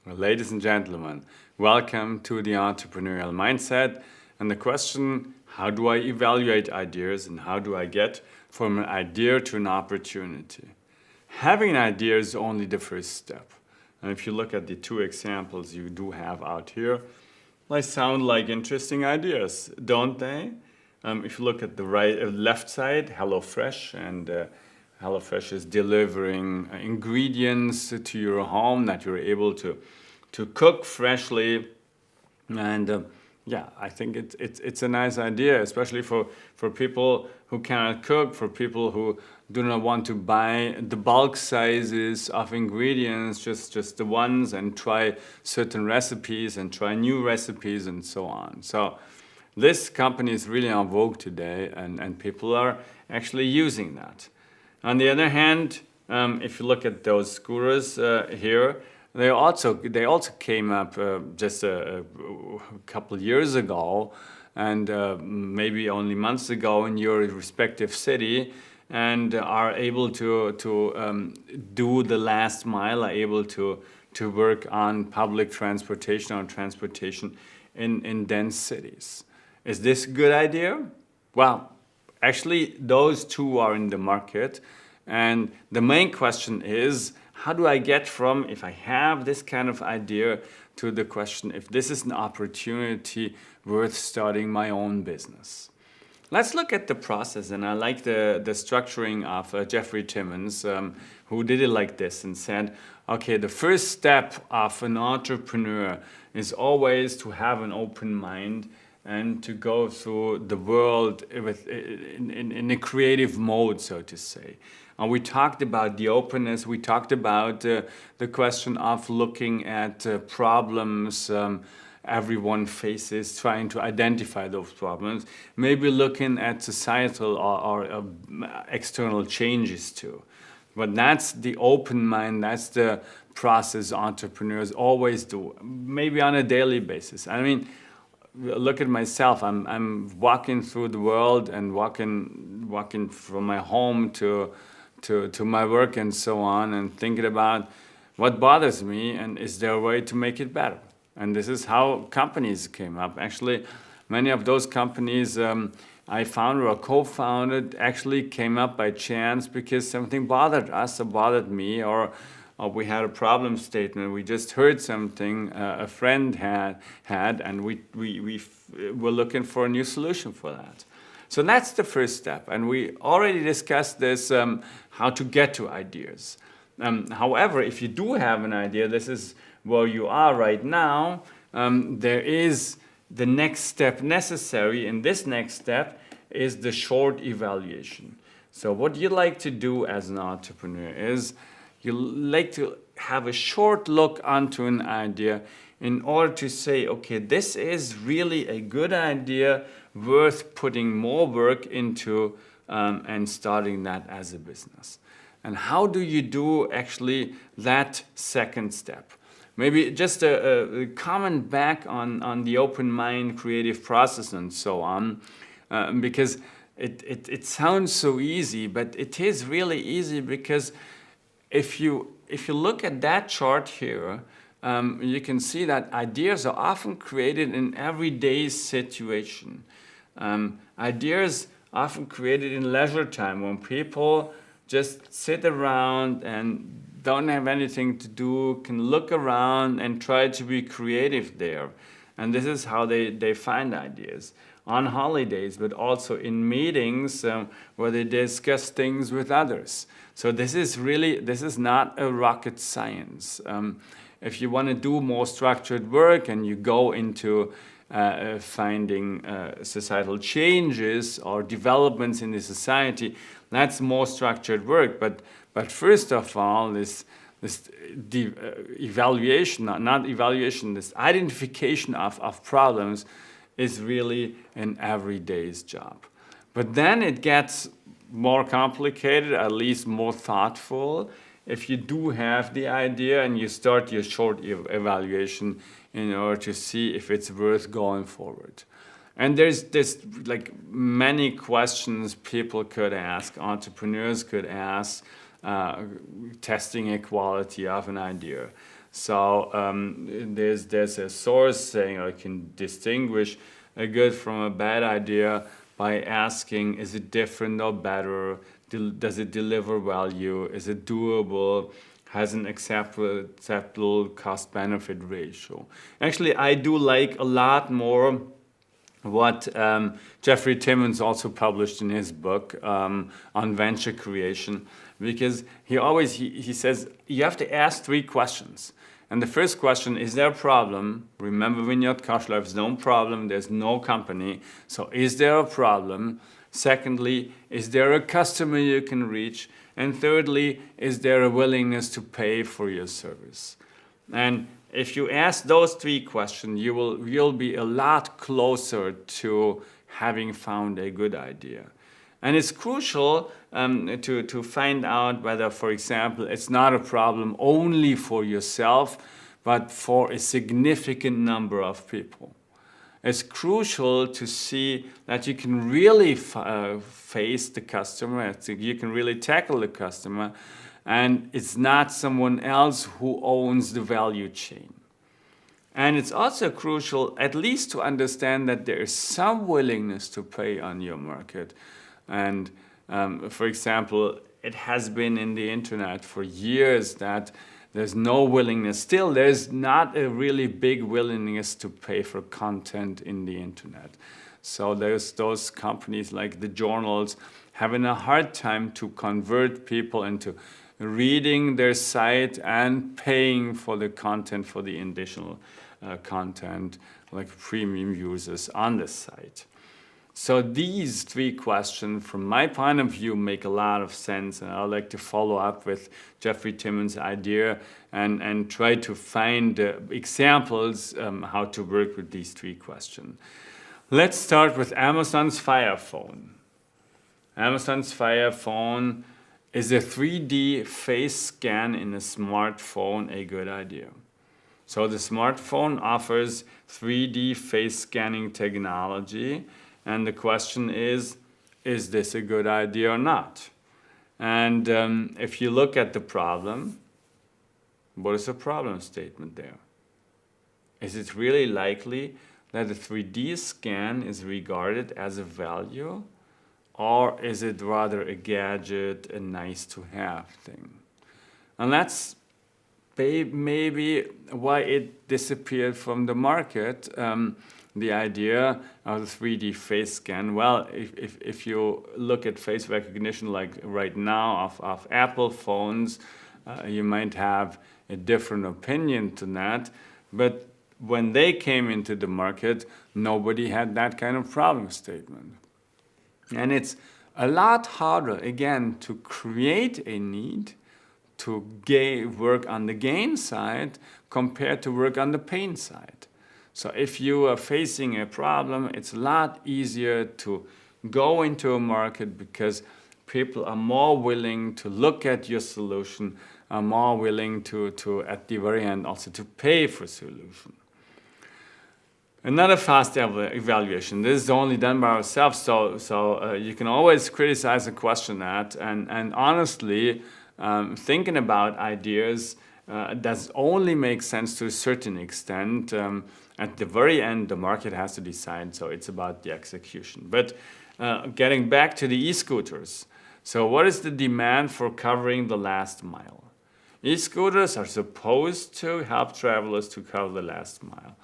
Well, ladies and gentlemen, welcome to the Entrepreneurial Mindset. And the question, how do I evaluate ideas and how do I get from an idea to an opportunity? Having an idea is only the first step. And if you look at the two examples you do have out here, they sound like interesting ideas, don't they? If you look at the left side, HelloFresh, and HelloFresh is delivering ingredients to your home that you're able to cook freshly. And yeah, I think it's a nice idea, especially for people who cannot cook, for people who do not want to buy the bulk sizes of ingredients, just the ones, and try certain recipes and try new recipes and so on. So this company is really en vogue today, and people are actually using that. On the other hand, if you look at those scooters here, they also came up just a couple years ago, and maybe only months ago in your respective city, and are able to do the last mile, are able to work on public transportation or transportation in dense cities. Is this a good idea? Well, actually, those two are in the market. And the main question is, how do I get from, if I have this kind of idea, to the question if this is an opportunity worth starting my own business? Let's look at the process. And I like the structuring of Jeffrey Timmons, who did it like this and said, okay, the first step of an entrepreneur is always to have an open mind and to go through the world in a creative mode, so to say. And we talked about the openness, we talked about the question of looking at problems everyone faces, trying to identify those problems, maybe looking at societal or external changes too. But that's the open mind, that's the process entrepreneurs always do, maybe on a daily basis. I mean, look at myself. I'm walking through the world and walking from my home to my work and so on, and thinking about what bothers me and is there a way to make it better. And this is how companies came up. Actually, many of those companies I founded or co-founded actually came up by chance because something bothered us or bothered me, or we had a problem statement. We just heard something a friend had, and we were looking for a new solution for that. So that's the first step. And we already discussed this, how to get to ideas. However, if you do have an idea, this is where you are right now, there is the next step necessary. And this next step is the short evaluation. So what you like to do as an entrepreneur is you like to have a short look onto an idea in order to say, okay, this is really a good idea, worth putting more work into and starting that as a business. And how do you do actually that second step? Maybe just a comment back on the open mind, creative process and so on, because it sounds so easy, but it is really easy because if you look at that chart here, you can see that ideas are often created in everyday situation. Ideas often created in leisure time when people just sit around and don't have anything to do, can look around and try to be creative there. And this is how they find ideas. On holidays, but also in meetings where they discuss things with others. So this is not a rocket science. If you want to do more structured work and you go into finding societal changes or developments in the society, that's more structured work. But first of all, this evaluation, not evaluation, this identification of problems is really an everyday's job. But then it gets more complicated, at least more thoughtful, if you do have the idea and you start your short evaluation in order to see if it's worth going forward. And there's like many questions people could ask, entrepreneurs could ask, testing a quality of an idea. So there's a source saying I can distinguish a good from a bad idea by asking, is it different or better? Does it deliver value? Is it doable? Has an acceptable cost-benefit ratio? Actually, I do like a lot more what Jeffrey Timmons also published in his book on venture creation, because he says you have to ask 3 questions. And the first question, is there a problem? Remember, Vineyard Koshlev is no problem, there's no company. So is there a problem? Secondly, is there a customer you can reach? And thirdly, is there a willingness to pay for your service? And if you ask those 3 questions, you'll be a lot closer to having found a good idea. And it's crucial to find out whether, for example, it's not a problem only for yourself, but for a significant number of people. It's crucial to see that you can really face the customer, you can really tackle the customer, and it's not someone else who owns the value chain. And it's also crucial at least to understand that there is some willingness to pay on your market. And for example, it has been in the internet for years that there's no willingness. Still, there's not a really big willingness to pay for content in the internet. So there's those companies like the journals having a hard time to convert people into reading their site and paying for the content, for the additional content, like premium users on the site. So these 3 questions, from my point of view, make a lot of sense, and I'd like to follow up with Jeffrey Timmons' idea and try to find examples how to work with these 3 questions. Let's start with Amazon's Fire Phone. Amazon's Fire Phone is a 3D face scan in a smartphone a good idea? So the smartphone offers 3D face scanning technology. And the question is this a good idea or not? And if you look at the problem, what is the problem statement there? Is it really likely that a 3D scan is regarded as a value? Or is it rather a gadget, a nice-to-have thing? And that's maybe why it disappeared from the market. The idea of the 3D face scan, well, if you look at face recognition like right now of Apple phones, you might have a different opinion to that. But when they came into the market, nobody had that kind of problem statement. And it's a lot harder, again, to create a need to work on the gain side compared to work on the pain side. So if you are facing a problem, it's a lot easier to go into a market because people are more willing to look at your solution, are more willing to at the very end, also to pay for solution. Another fast evaluation. This is only done by ourselves, so you can always criticize a question at, and honestly, thinking about ideas does only make sense to a certain extent. At the very end, the market has to decide, so it's about the execution. But getting back to the e-scooters. So what is the demand for covering the last mile? E-scooters are supposed to help travelers to cover the last mile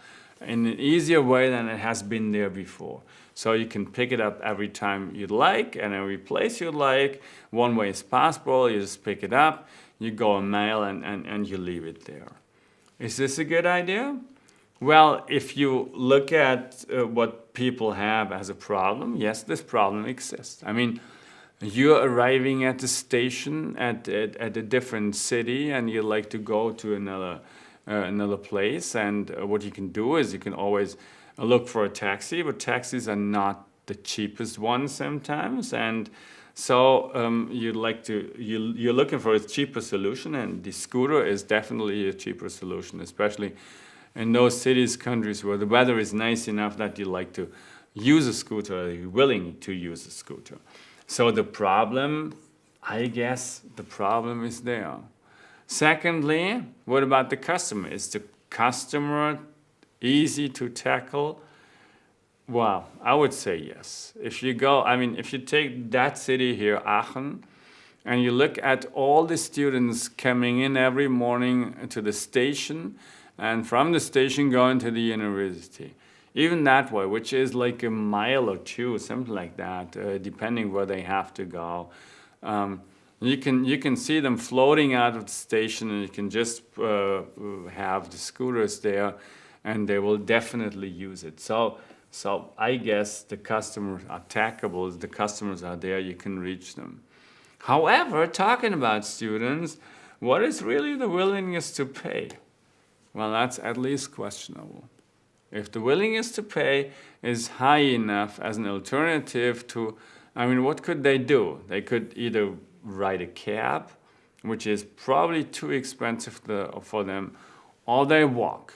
in an easier way than it has been there before. So you can pick it up every time you'd like and every place you'd like. One way is possible. You just pick it up, you go a mile, and you leave it there. Is this a good idea? Well, if you look at what people have as a problem, yes, this problem exists. I mean, you're arriving at the station at a different city and you like to go to another place, and what you can do is you can always look for a taxi, but taxis are not the cheapest ones sometimes, and so you're looking for a cheaper solution, and the scooter is definitely a cheaper solution, especially in those cities, countries where the weather is nice enough that you like to use a scooter, you're willing to use a scooter. So the problem I guess the problem is there. Secondly, what about the customer? Is the customer easy to tackle? Well, I would say yes. If you go, if you take that city here, Aachen, and you look at all the students coming in every morning to the station, and from the station going to the university, even that way, which is like a mile or two, something like that, depending where they have to go. You can see them floating out of the station, and you can just have the scooters there, and they will definitely use it. So I guess the customers are tackable. The customers are there. You can reach them. However, talking about students, what is really the willingness to pay? Well, that's at least questionable. If the willingness to pay is high enough as an alternative to, what could they do? They could either ride a cab, which is probably too expensive for them, or they walk,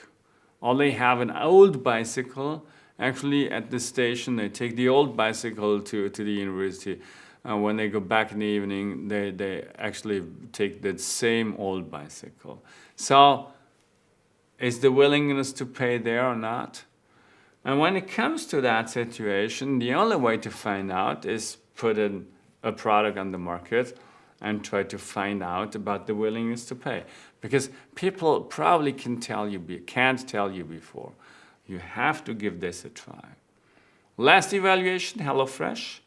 or they have an old bicycle. Actually, at the station, they take the old bicycle to the university. When they go back in the evening, they actually take that same old bicycle. So, is the willingness to pay there or not? And when it comes to that situation, the only way to find out is put a product on the market and try to find out about the willingness to pay. Because people probably can't tell you before. You have to give this a try. Last evaluation, HelloFresh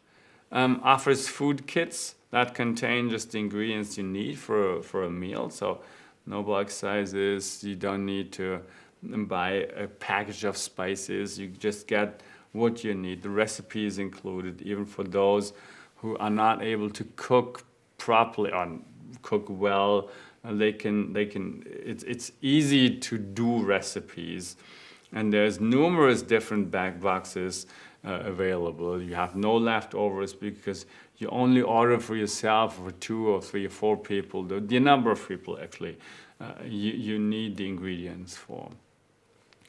offers food kits that contain just the ingredients you need for a meal. So no bulk sizes, you don't need to buy a package of spices, you just get what you need. The recipe is included, even for those who are not able to cook properly or cook well. It's easy to do recipes, and there's numerous different back boxes available. You have no leftovers because you only order for yourself, for 2 or 3 or 4 people, the number of people actually you need the ingredients for.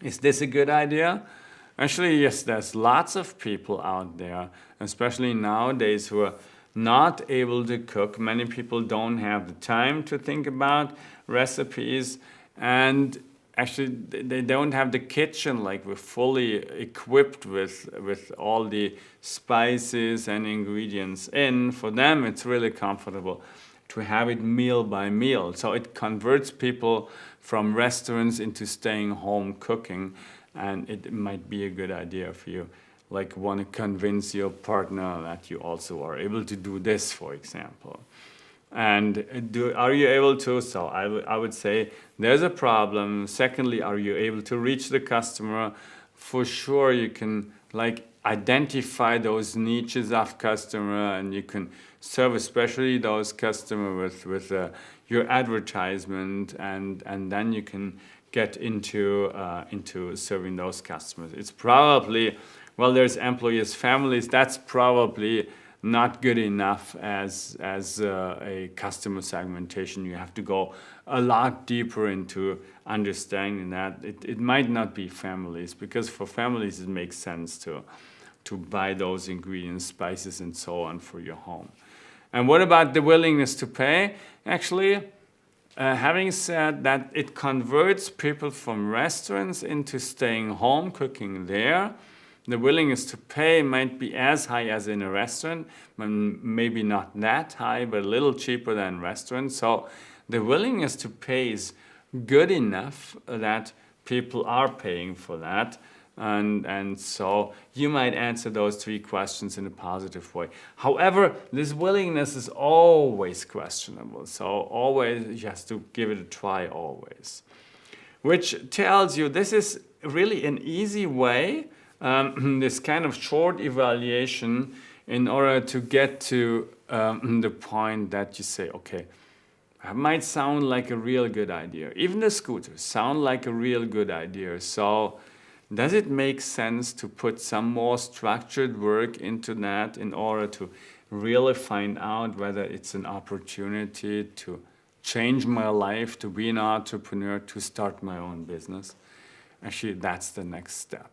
Is this a good idea? Actually, yes, there's lots of people out there, especially nowadays, who are not able to cook. Many people don't have the time to think about recipes, and actually they don't have the kitchen like we're fully equipped with all the spices and ingredients in. For them, it's really comfortable to have it meal by meal. So it converts people from restaurants into staying home cooking, and it might be a good idea for you. Like, want to convince your partner that you also are able to do this, for example. And are you able to? So I would say there's a problem. Secondly, are you able to reach the customer? For sure, you can identify those niches of customer, and you can serve especially those customers with your advertisement, and then you can get into serving those customers. It's probably, well, there's employees, families. That's probably not good enough as a customer segmentation. You have to go a lot deeper into understanding that. It might not be families, because for families it makes sense to buy those ingredients, spices, and so on for your home. And what about the willingness to pay? Actually, having said that, it converts people from restaurants into staying home, cooking there. The willingness to pay might be as high as in a restaurant, maybe not that high, but a little cheaper than restaurants. So the willingness to pay is good enough that people are paying for that. And so you might answer those 3 questions in a positive way. However, this willingness is always questionable. So always, you have to give it a try always. Which tells you this is really an easy way, this kind of short evaluation, in order to get to the point that you say, okay, that might sound like a real good idea. Even the scooters sound like a real good idea. So does it make sense to put some more structured work into that in order to really find out whether it's an opportunity to change my life, to be an entrepreneur, to start my own business? Actually, that's the next step.